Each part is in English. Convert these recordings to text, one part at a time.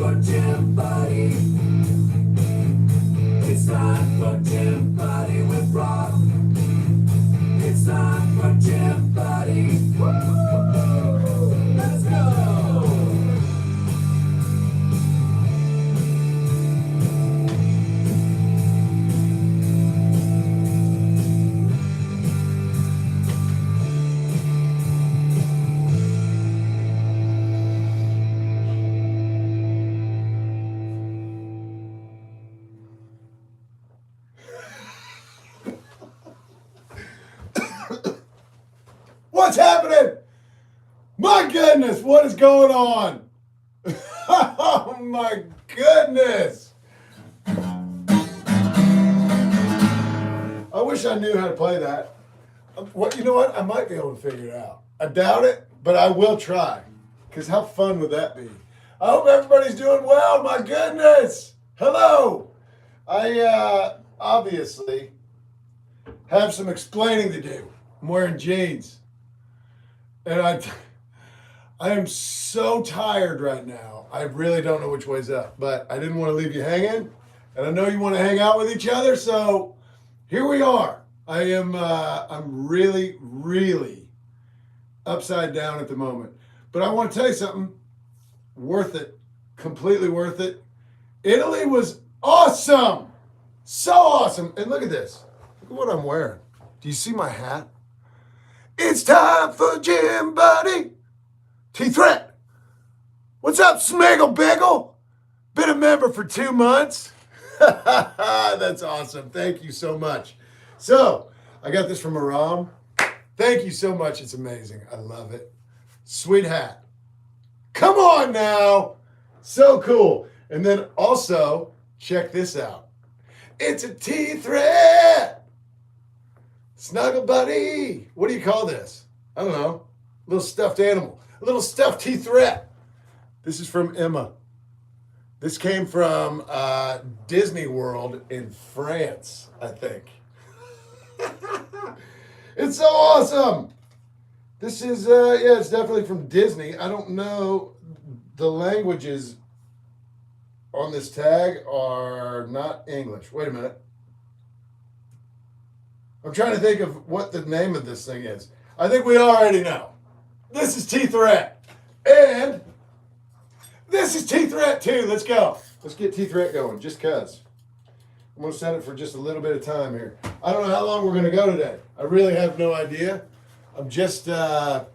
for Gym Buddy. It's time for Gym Buddy with Rob. It's time for Gym Buddy. Woo! Let's go! What's happening? My goodness, what is going on? Oh my goodness. I wish I knew how to play that. You know what? I might be able to figure it out. I doubt it, but I will try. Because how fun would that be? I hope everybody's doing well. My goodness. Hello. I obviously have some explaining to do. I'm wearing jeans. And I am so tired right now. I really don't know which way's up. But I didn't want to leave you hanging. And I know you want to hang out with each other. So here we are. I'm really, really upside down at the moment. But I want to tell you something. Worth it. Completely worth it. Italy was awesome. So awesome. And look at this. Look at what I'm wearing. Do you see my hat? It's time for Gym Buddy. T-Threat. What's up, Smiggle Biggle? Been a member for 2 months. That's awesome. Thank you so much. So, I got this from Aram. Thank you so much. It's amazing. I love it. Sweet hat. Come on now. So cool. And then also, check this out. It's a T-Threat. Snuggle Buddy. What do you call this? I don't know. A little stuffed animal. A little stuffed T-Threat. This is from Emma. This came from Disney World in France, I think. It's so awesome. This is, it's definitely from Disney. I don't know. The languages on this tag are not English. Wait a minute. I'm trying to think of what the name of this thing is. I think we already know. This is T-Threat. And this is T-Threat too. Let's go. Let's get T-Threat going, just because. I'm going to set it for just a little bit of time here. I don't know how long we're going to go today. I really have no idea. I'm just, I'm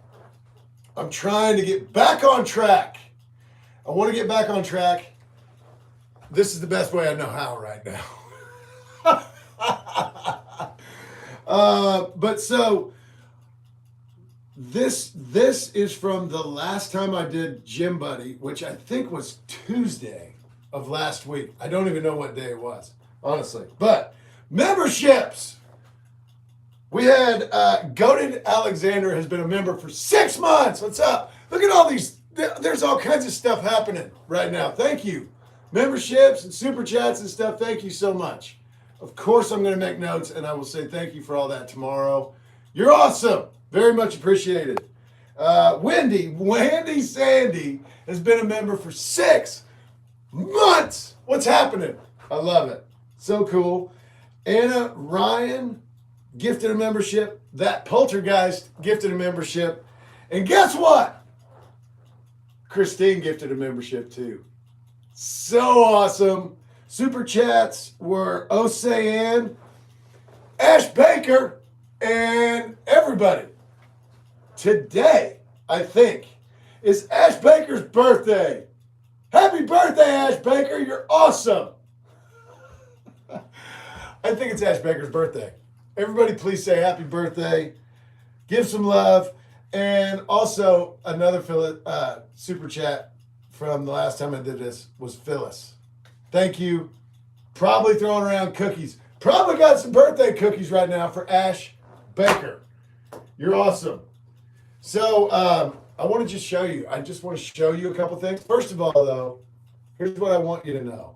trying to get back on track. I want to get back on track. This is the best way I know how right now. But so this is from the last time I did Gym Buddy, which I think was Tuesday of last week. I don't even know what day it was, honestly. But memberships. We had Goated Alexander has been a member for 6 months. What's up? Look at all these. There's all kinds of stuff happening right now. Thank you. Memberships and super chats and stuff. Thank you so much. Of course, I'm going to make notes, and I will say thank you for all that tomorrow. You're awesome. Very much appreciated. Wendy Sandy has been a member for 6 months. What's happening? I love it. So cool. Anna Ryan gifted a membership. That Poltergeist gifted a membership. And guess what? Christine gifted a membership too. So awesome. Super chats were Ocean, Ash Baker, and everybody. Today, I think, is Ash Baker's birthday. Happy birthday, Ash Baker. You're awesome. I think it's Ash Baker's birthday. Everybody please say happy birthday. Give some love. And also, another super chat from the last time I did this was Phyllis. Thank you. Probably throwing around cookies. Probably got some birthday cookies right now for Ash Baker. You're awesome. So I want to just show you. I just want to show you a couple things. First of all, though, here's what I want you to know.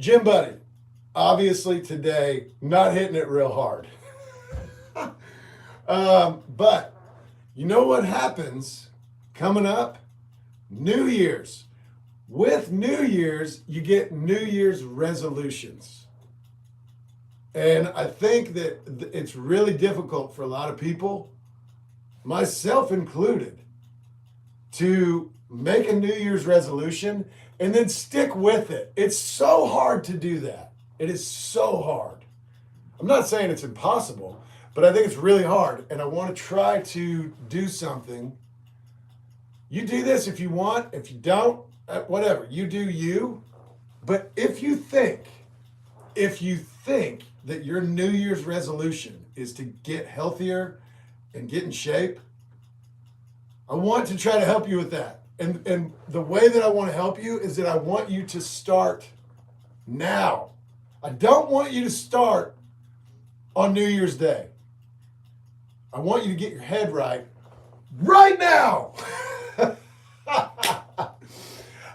Gym Buddy, obviously today, not hitting it real hard. But you know what happens coming up? New Year's. With New Year's, you get New Year's resolutions. And I think that it's really difficult for a lot of people, myself included, to make a New Year's resolution and then stick with it. It's so hard to do that. It is so hard. I'm not saying it's impossible, but I think it's really hard. And I want to try to do something. You do this if you want. If you don't, whatever. You do you. But if you think that your New Year's resolution is to get healthier and get in shape, I want to try to help you with that. And the way that I want to help you is that I want you to start now. I don't want you to start on New Year's Day. I want you to get your head right now.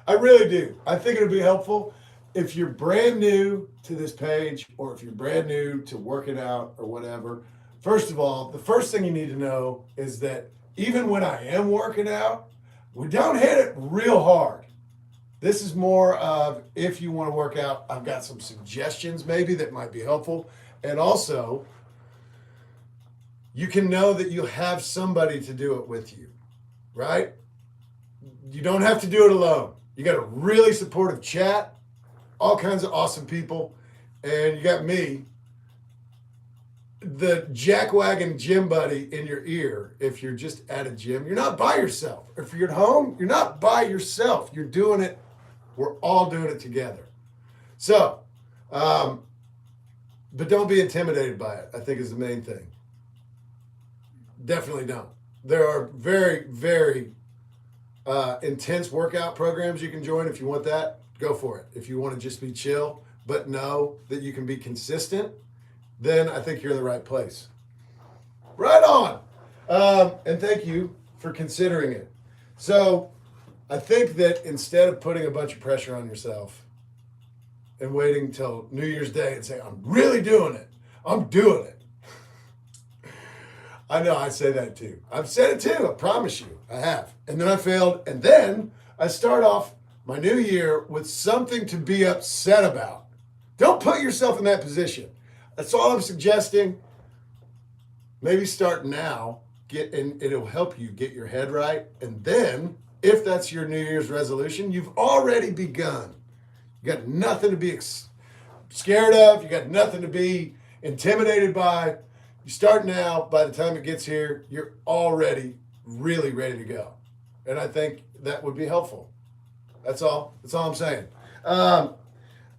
I really do. I think it would be helpful if you're brand new to this page or if you're brand new to working out or whatever. First of all, the first thing you need to know is that even when I am working out, we don't hit it real hard. This is more of if you want to work out, I've got some suggestions maybe that might be helpful. And also, you can know that you have somebody to do it with you, right? You don't have to do it alone. You got a really supportive chat, all kinds of awesome people, and you got me, the jackwagon gym buddy in your ear. If you're just at a gym, you're not by yourself. If you're at home, you're not by yourself. You're doing it. We're all doing it together. So, but don't be intimidated by it, I think is the main thing. Definitely don't. There are very, very intense workout programs you can join. If you want that, go for it. If you want to just be chill, but know that you can be consistent, then I think you're in the right place. Right on. And thank you for considering it. So I think that instead of putting a bunch of pressure on yourself and waiting till New Year's Day and say, I'm really doing it, I'm doing it. I know I say that too. I've said it too. I promise you. I have. And then I failed. And then I start off my new year with something to be upset about. Don't put yourself in that position. That's all I'm suggesting. Maybe start now. And it'll help you get your head right. And then, if that's your New Year's resolution, you've already begun. You got nothing to be scared of. You got nothing to be intimidated by. You start now. By the time it gets here, you're already really ready to go. And I think that would be helpful. That's all. That's all I'm saying. I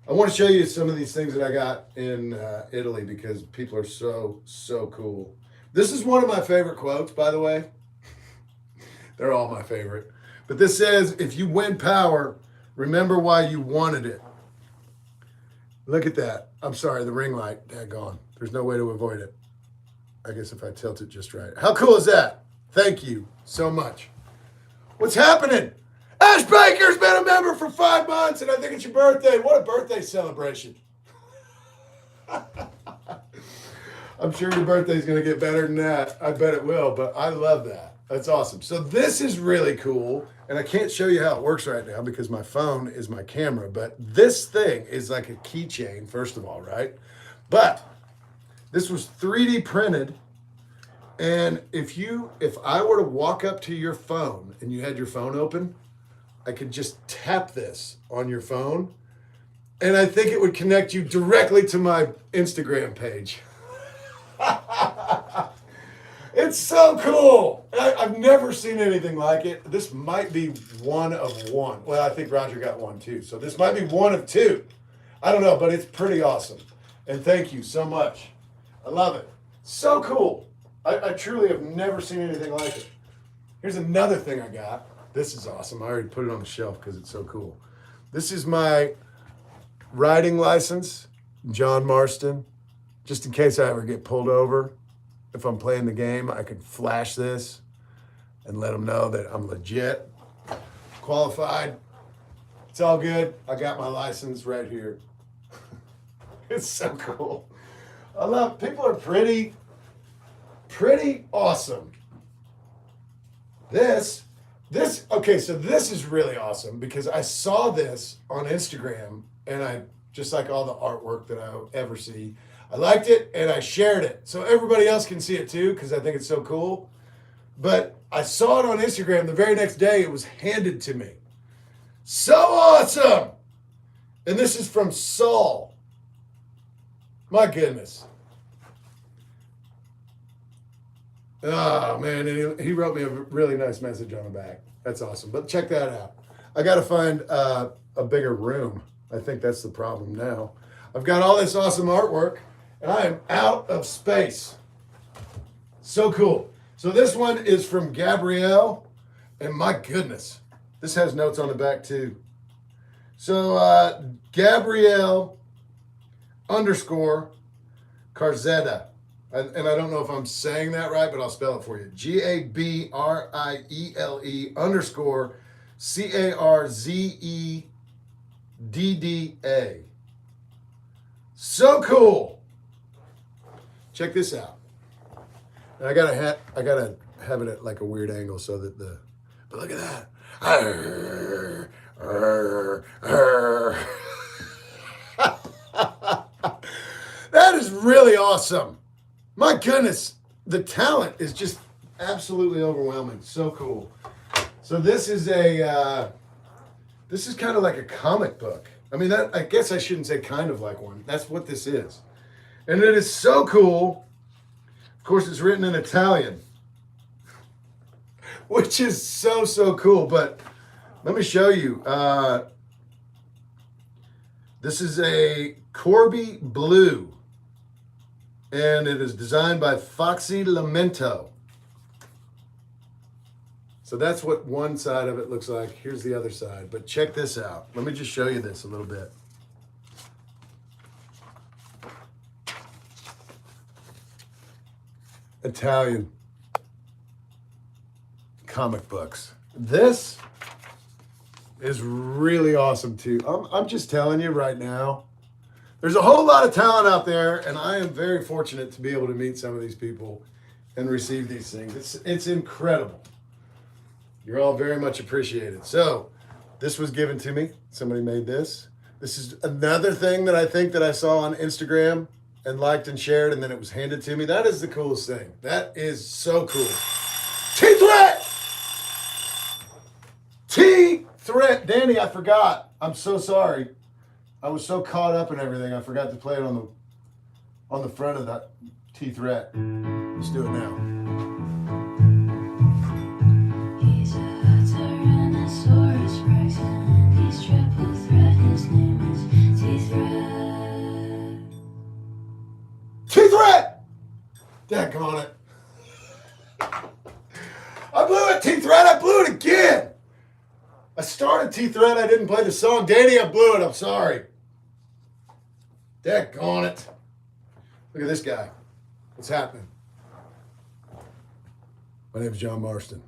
want to show you some of these things that I got in Italy because people are so cool. This is one of my favorite quotes, by the way. They're all my favorite. But this says, if you win power, remember why you wanted it. Look at that. I'm sorry, the ring light, daggone. There's no way to avoid it. I guess if I tilt it just right. How cool is that? Thank you so much. What's happening? Ash Baker's been a member for 5 months, and I think it's your birthday. What a birthday celebration. I'm sure your birthday's going to get better than that. I bet it will, but I love that. That's awesome. So this is really cool, and I can't show you how it works right now because my phone is my camera, but this thing is like a keychain, first of all, right? But this was 3D printed, and if I were to walk up to your phone and you had your phone open, I could just tap this on your phone, and I think it would connect you directly to my Instagram page. It's so cool. I've never seen anything like it. This might be one of one. Well, I think Roger got one too. So this might be one of two. I don't know, but it's pretty awesome. And thank you so much. I love it. So cool. I truly have never seen anything like it. Here's another thing I got. This is awesome. I already put it on the shelf because it's so cool. This is my riding license, John Marston. Just in case I ever get pulled over, if I'm playing the game, I could flash this and let them know that I'm legit, qualified. It's all good. I got my license right here. It's so cool. I love, people are pretty awesome. This Okay, so this is really awesome because I saw this on Instagram and I, just like all the artwork that I ever see, I liked it and I shared it. So everybody else can see it too because I think it's so cool. But I saw it on Instagram the very next day, it was handed to me. So awesome! And this is from Saul. My goodness. Oh, man. And he wrote me a really nice message on the back. That's awesome. But check that out. I got to find a bigger room. I think that's the problem now. I've got all this awesome artwork, and I am out of space. So cool. So this one is from Gabrielle, and my goodness, this has notes on the back too. So Gabrielle _ Carzetta. And I don't know if I'm saying that right, but I'll spell it for you. GABRIELE _ CARZEDDA. So cool. Check this out. And I gotta have it at like a weird angle so that but look at that. That is really awesome. My goodness, the talent is just absolutely overwhelming. So cool. So this is kind of like a comic book. I mean, I guess I shouldn't say kind of like one. That's what this is. And it is so cool. Of course, it's written in Italian, which is so, so cool. But let me show you. This is a Corby Blue. And it is designed by Foxy Lamento. So that's what one side of it looks like. Here's the other side. But check this out. Let me just show you this a little bit. Italian comic books. This is really awesome too. I'm just telling you right now. There's a whole lot of talent out there, and I am very fortunate to be able to meet some of these people and receive these things. It's incredible. You're all very much appreciated. So, this was given to me. Somebody made this. This is another thing that I think that I saw on Instagram and liked and shared, and then it was handed to me. That is the coolest thing. That is so cool. T-Threat! T-Threat. Danny, I forgot. I'm so sorry. I was so caught up in everything, I forgot to play it on the front of that T-Threat. Let's do it now. He's a Tyrannosaurus Rex, and he's triple threat. His name is T-Threat. T-Threat! Daggone it. I blew it, T-Threat. I blew it again. I started T-Threat. I didn't play the song. Danny, I blew it. I'm sorry. Daggone it. Look at this guy. What's happening? My name's John Marston.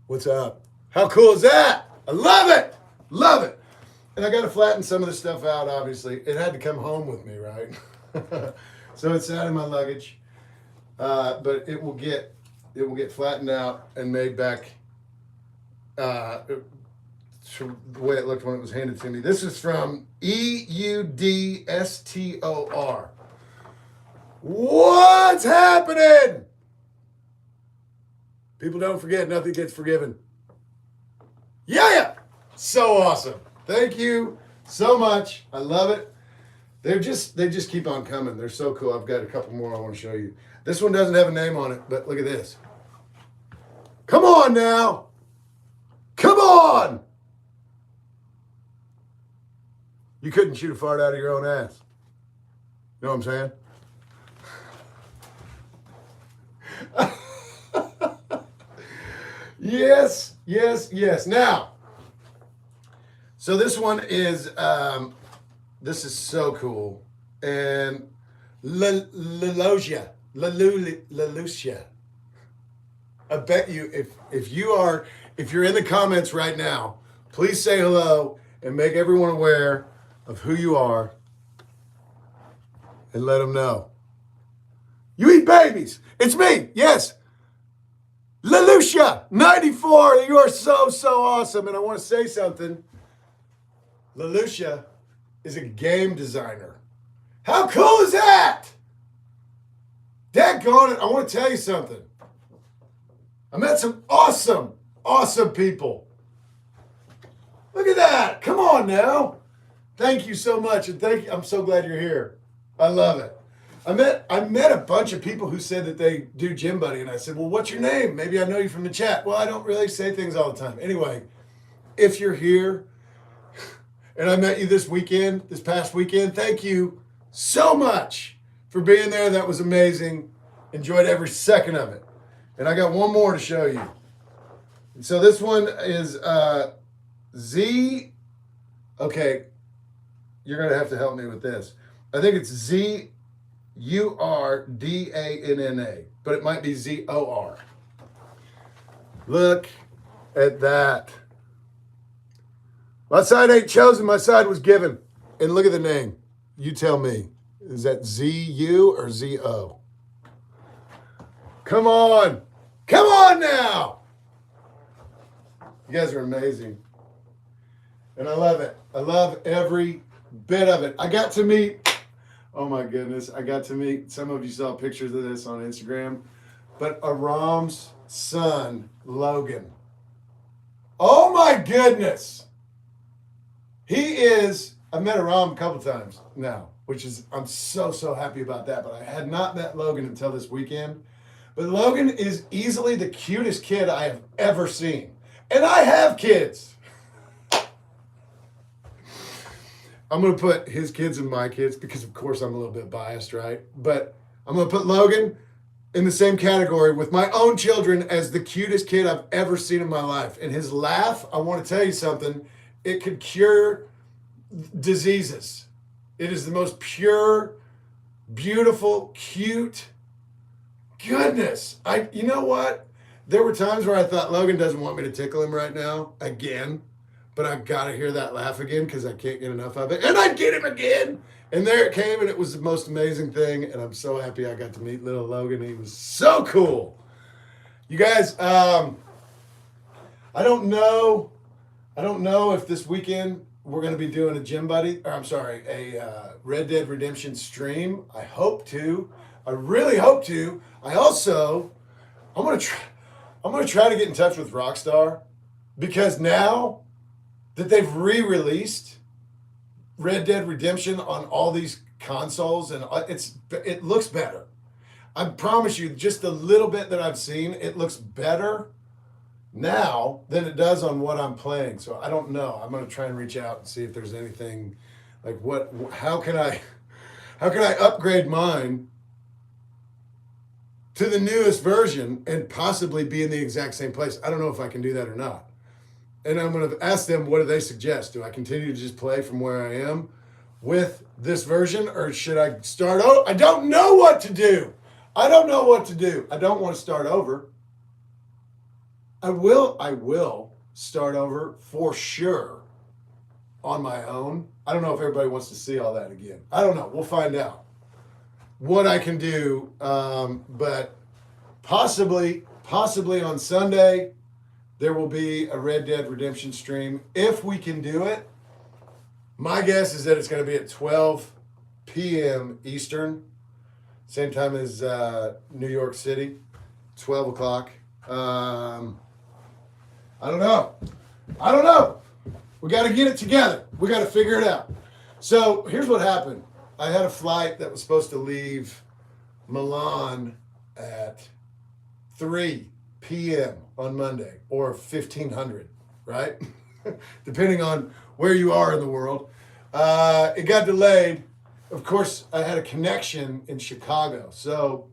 What's up? How cool is that? I love it. Love it. And I got to flatten some of the stuff out, obviously. It had to come home with me, right? So it's out in my luggage. But it will get flattened out and made back to the way it looked when it was handed to me. This is from EUDSTOR. What's happening? People don't forget, nothing gets forgiven. Yeah. So awesome. Thank you so much. I love it. They just keep on coming. They're so cool. I've got a couple more I want to show you. This one doesn't have a name on it, but look at this. Come on now. Come on! You couldn't shoot a fart out of your own ass. You know what I'm saying? Yes. Now, so this one is, this is so cool. And Lelucia. I bet you, if you're in the comments right now, please say hello and make everyone aware of who you are and let them know. You eat babies. It's me. Yes. LaLucia, 94, you are so, so awesome. And I want to say something. LaLucia is a game designer. How cool is that? Daggone it, I want to tell you something. I met some awesome, awesome people. Look at that. Come on now. Thank you so much. And thank you. I'm so glad you're here. I love it. I met a bunch of people who said that they do Gym Buddy, and I said, well, what's your name? Maybe I know you from the chat. Well, I don't really say things all the time. Anyway, if you're here and I met you this past weekend, thank you so much for being there. That was amazing. Enjoyed every second of it. And I got one more to show you. And so this one is Z. Okay, you're going to have to help me with this. I think it's ZURDANNA, but it might be ZOR. Look at that. My side ain't chosen, my side was given. And look at the name. You tell me. Is that ZU or ZO? Come on. Come on now. You guys are amazing. And I love it. I love every bit of it. I got to meet, oh my goodness, some of you saw pictures of this on Instagram, but Aram's son, Logan. Oh my goodness. I've met Aram a couple times now, which is, I'm so, so happy about that, but I had not met Logan until this weekend. But Logan is easily the cutest kid I have ever seen. And I have kids. I'm going to put his kids and my kids, because of course I'm a little bit biased, right? But I'm going to put Logan in the same category with my own children as the cutest kid I've ever seen in my life. And his laugh, I want to tell you something, it could cure diseases. It is the most pure, beautiful, cute. Goodness. You know what? There were times where I thought Logan doesn't want me to tickle him right now again, but I've got to hear that laugh again because I can't get enough of it. And I'd get him again. And there it came, and it was the most amazing thing. And I'm so happy I got to meet little Logan. He was so cool. You guys, I don't know if this weekend we're going to be doing a Red Dead Redemption stream. I hope to. I really hope to. I'm going to try to get in touch with Rockstar, because now that they've re-released Red Dead Redemption on all these consoles, and it looks better. I promise you, just a little bit that I've seen, it looks better now than it does on what I'm playing. So I don't know. I'm going to try and reach out and see if there's anything like how can I upgrade mine to the newest version and possibly be in the exact same place. I don't know if I can do that or not. And I'm going to ask them, what do they suggest? Do I continue to just play from where I am with this version, or should I start over? I don't know what to do. I don't want to start over. I will start over for sure on my own. I don't know if everybody wants to see all that again. I don't know. We'll find out what I can do. But possibly on Sunday, there will be a Red Dead Redemption stream. If we can do it, my guess is that it's going to be at 12 p.m. Eastern, same time as New York City, 12 o'clock. I don't know. We got to get it together. We got to figure it out. So here's what happened. I had a flight that was supposed to leave Milan at 3 p.m. on Monday, or 1500, right? Depending on where you are in the world. It got delayed. Of course, I had a connection in Chicago. So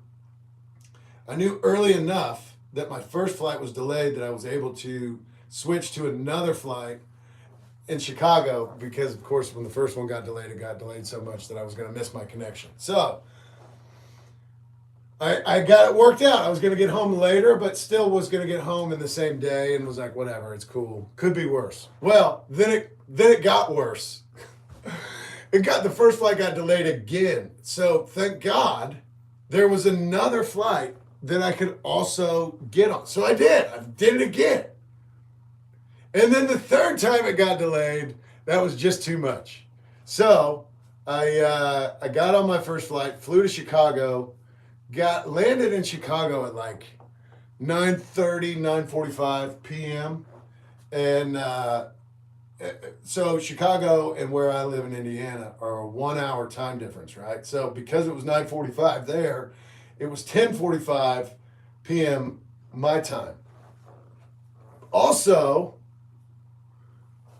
I knew early enough that my first flight was delayed that I was able to switch to another flight in Chicago, because of course when the first one got delayed, it got delayed so much that I was going to miss my connection. So I got it worked out. I was going to get home later, but still was going to get home in the same day, and was like, whatever, it's cool. Could be worse. Well, then it got worse. The first flight got delayed again. So thank God there was another flight that I could also get on. So I did. I did it again. And then the third time it got delayed, that was just too much. So I got on my first flight, flew to Chicago, landed in Chicago at like 9:30, 9:45 p.m. And so Chicago and where I live in Indiana are a 1 hour time difference, right? So because it was 9:45 there, it was 10:45 p.m. my time. Also,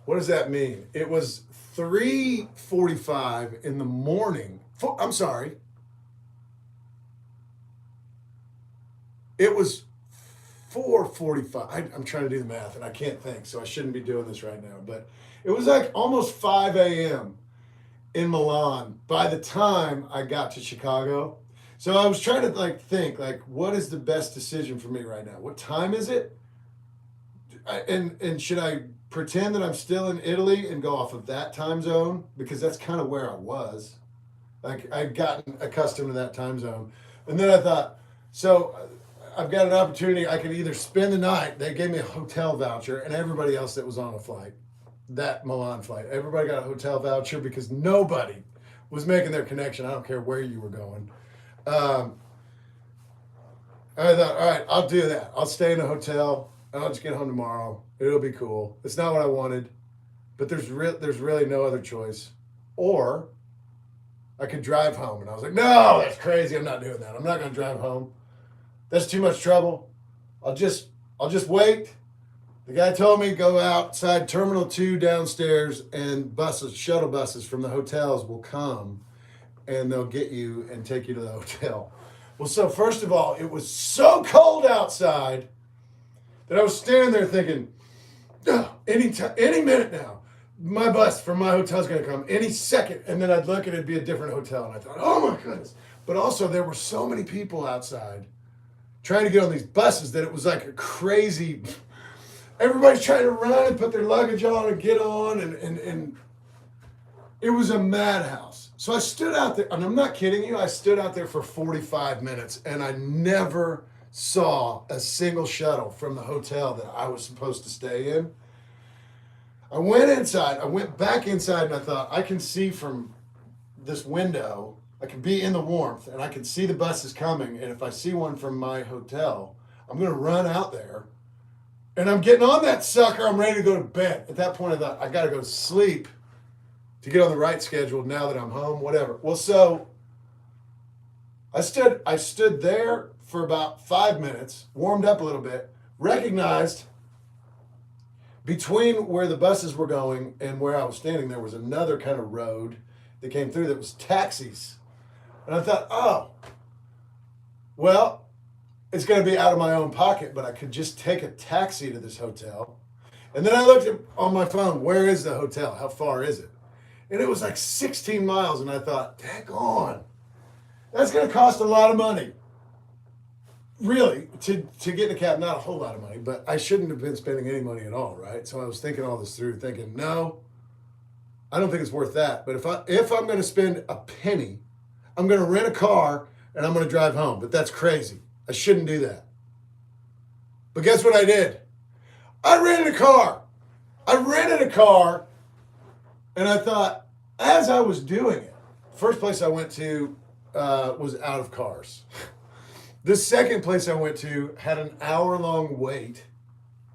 what does that mean? It was 3:45 in the morning. I'm sorry. It was 4:45. I'm trying to do the math and I can't think, so I shouldn't be doing this right now. But it was like almost 5 a.m. in Milan by the time I got to Chicago. So I was trying to like think like, what is the best decision for me right now? What time is it? And should I pretend that I'm still in Italy and go off of that time zone, because that's kind of where I was. Like I'd gotten accustomed to that time zone, and then I thought, so I've got an opportunity. I could either spend the night. They gave me a hotel voucher, and everybody else that was on a flight, that Milan flight, everybody got a hotel voucher because nobody was making their connection. I don't care where you were going. I thought, all right, I'll do that. I'll stay in a hotel. I'll just get home tomorrow. It'll be cool. It's not what I wanted, but there's really no other choice. Or I could drive home. And I was like, no, that's crazy. I'm not doing that. I'm not going to drive home. That's too much trouble. I'll just wait. The guy told me go outside Terminal 2 downstairs, and shuttle buses from the hotels will come and they'll get you and take you to the hotel. Well, so first of all, it was so cold outside that I was standing there thinking, oh, any minute now, my bus from my hotel is going to come any second. And then I'd look and it'd be a different hotel. And I thought, oh my goodness. But also there were so many people outside trying to get on these buses that it was like a crazy, everybody's trying to run and put their luggage on and get on. And it was a madhouse. So I stood out there, and I'm not kidding you, I stood out there for 45 minutes and I never saw a single shuttle from the hotel that I was supposed to stay in. I went back inside, and I thought, I can see from this window, I can be in the warmth, and I can see the buses coming, and if I see one from my hotel, I'm going to run out there, and I'm getting on that sucker, I'm ready to go to bed. At that point, I thought, I got to go to sleep to get on the right schedule now that I'm home, whatever. Well, so I stood there for about 5 minutes, warmed up a little bit, recognized between where the buses were going and where I was standing, there was another kind of road that came through that was taxis. And I thought, oh, well, it's going to be out of my own pocket, but I could just take a taxi to this hotel. And then I looked on my phone, where is the hotel? How far is it? And it was like 16 miles. And I thought, daggone, that's going to cost a lot of money. Really, to get in a cab, not a whole lot of money, but I shouldn't have been spending any money at all, right? So I was thinking all this through, thinking, no, I don't think it's worth that. But if I'm going to spend a penny, I'm going to rent a car and I'm going to drive home. But that's crazy. I shouldn't do that. But guess what I did? I rented a car. And I thought, as I was doing it, first place I went to was out of cars. The second place I went to had an hour-long wait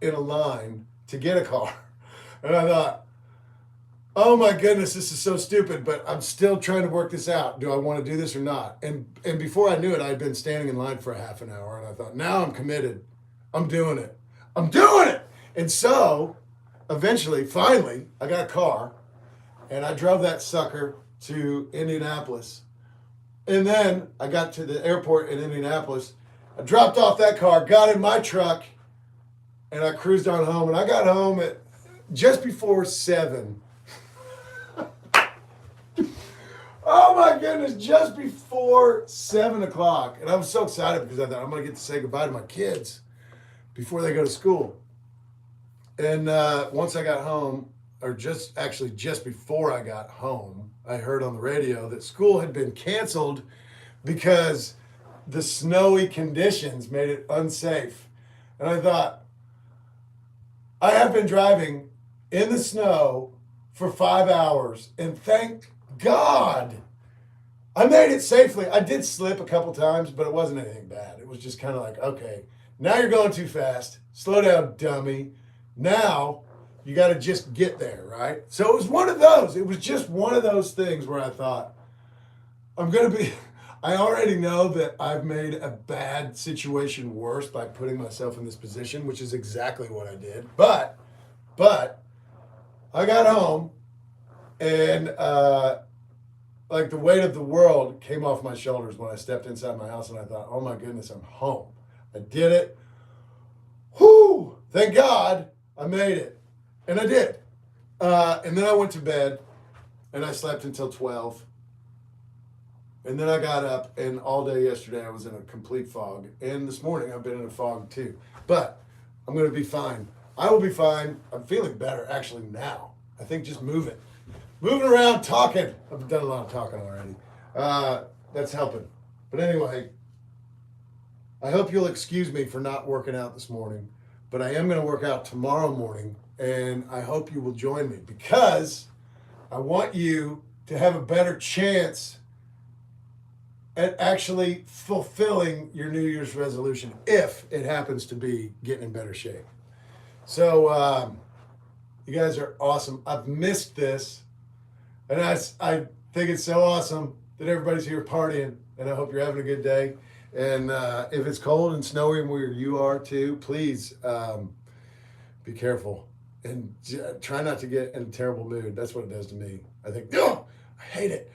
in a line to get a car. And I thought, oh my goodness, this is so stupid, but I'm still trying to work this out. Do I want to do this or not? And before I knew it, I'd been standing in line for a half an hour, and I thought, now I'm committed. I'm doing it. And so, eventually, finally, I got a car, and I drove that sucker to Indianapolis. And then I got to the airport in Indianapolis. I dropped off that car, got in my truck, and I cruised on home. And I got home at just before 7. Oh my goodness, just before 7 o'clock. And I was so excited because I thought I'm going to get to say goodbye to my kids before they go to school. And once I got home, or just before I got home, I heard on the radio that school had been canceled because the snowy conditions made it unsafe. And I thought, I have been driving in the snow for 5 hours, and thank God I made it safely. I did slip a couple times, but it wasn't anything bad. It was just kind of like, okay, now you're going too fast. Slow down, dummy. Now you got to just get there, right? So it was one of those. It was just one of those things where I thought, I already know that I've made a bad situation worse by putting myself in this position, which is exactly what I did. But I got home and like the weight of the world came off my shoulders when I stepped inside my house, and I thought, oh my goodness, I'm home. I did it. Whoo! Thank God I made it. And I did. And then I went to bed and I slept until 12. And then I got up, and all day yesterday I was in a complete fog. And this morning I've been in a fog too. But I'm going to be fine. I will be fine. I'm feeling better actually now. I think just moving around, talking. I've done a lot of talking already. That's helping. But anyway, I hope you'll excuse me for not working out this morning. But I am going to work out tomorrow morning, and I hope you will join me because I want you to have a better chance at actually fulfilling your New Year's resolution if it happens to be getting in better shape. So you guys are awesome. I've missed this, and I think it's so awesome that everybody's here partying, and I hope you're having a good day. And if it's cold and snowy where you are too, please be careful and try not to get in a terrible mood. That's what it does to me. I think, oh, I hate it.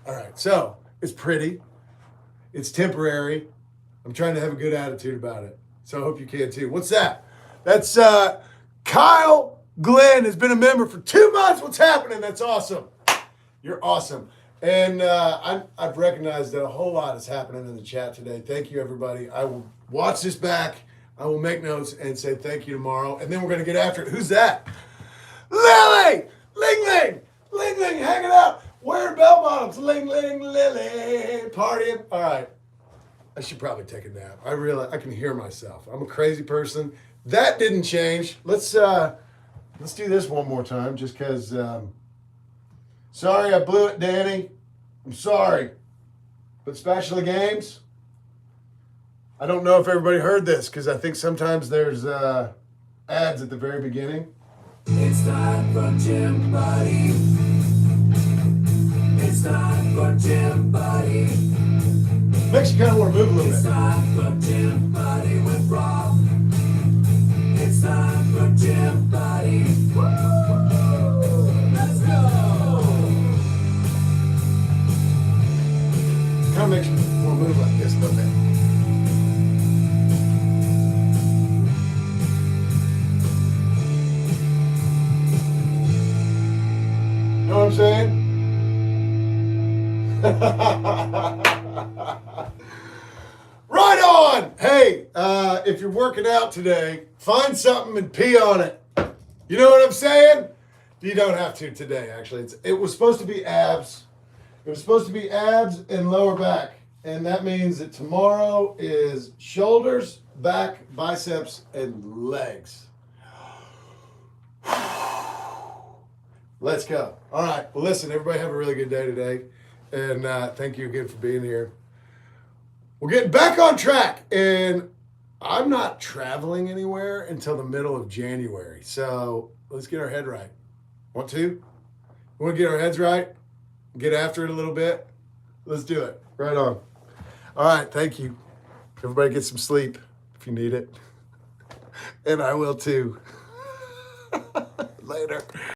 All right, so it's pretty. It's temporary. I'm trying to have a good attitude about it. So I hope you can too. What's that? That's Kyle Glenn has been a member for 2 months. What's happening? That's awesome. You're awesome. And I've recognized that a whole lot is happening in the chat today. Thank you, everybody. I will watch this back. I will make notes and say thank you tomorrow. And then we're going to get after it. Who's that? Lily! Ling Ling, hanging out. Wearing bell bottoms. Ling Ling, Lily. Partying. All right. I should probably take a nap. I realize I can hear myself. I'm a crazy person. That didn't change. Let's do this one more time just because... sorry I blew it, Danny. I'm sorry. But Spatula Games, I don't know if everybody heard this because I think sometimes there's ads at the very beginning. It's time for Gym Buddy. It's time for Gym Buddy. Makes you kind of want to move a little It's bit. time for Gym Buddy with Rob. It's time for Gym Buddy. Woo! Let's go! Kind of makes you want to move like this a little bit. Know what I'm saying? Right on! Hey, if you're working out today, find something and pee on it. You know what I'm saying? You don't have to today, actually. It was supposed to be abs. It was supposed to be abs and lower back. And that means that tomorrow is shoulders, back, biceps, and legs. Let's go. All right. Well, listen, everybody have a really good day today. And thank you again for being here. We're getting back on track. And I'm not traveling anywhere until the middle of January. So let's get our head right. Want to? We want to get our heads right? Get after it a little bit? Let's do it. Right on. All right. Thank you. Everybody get some sleep if you need it. And I will too. Later.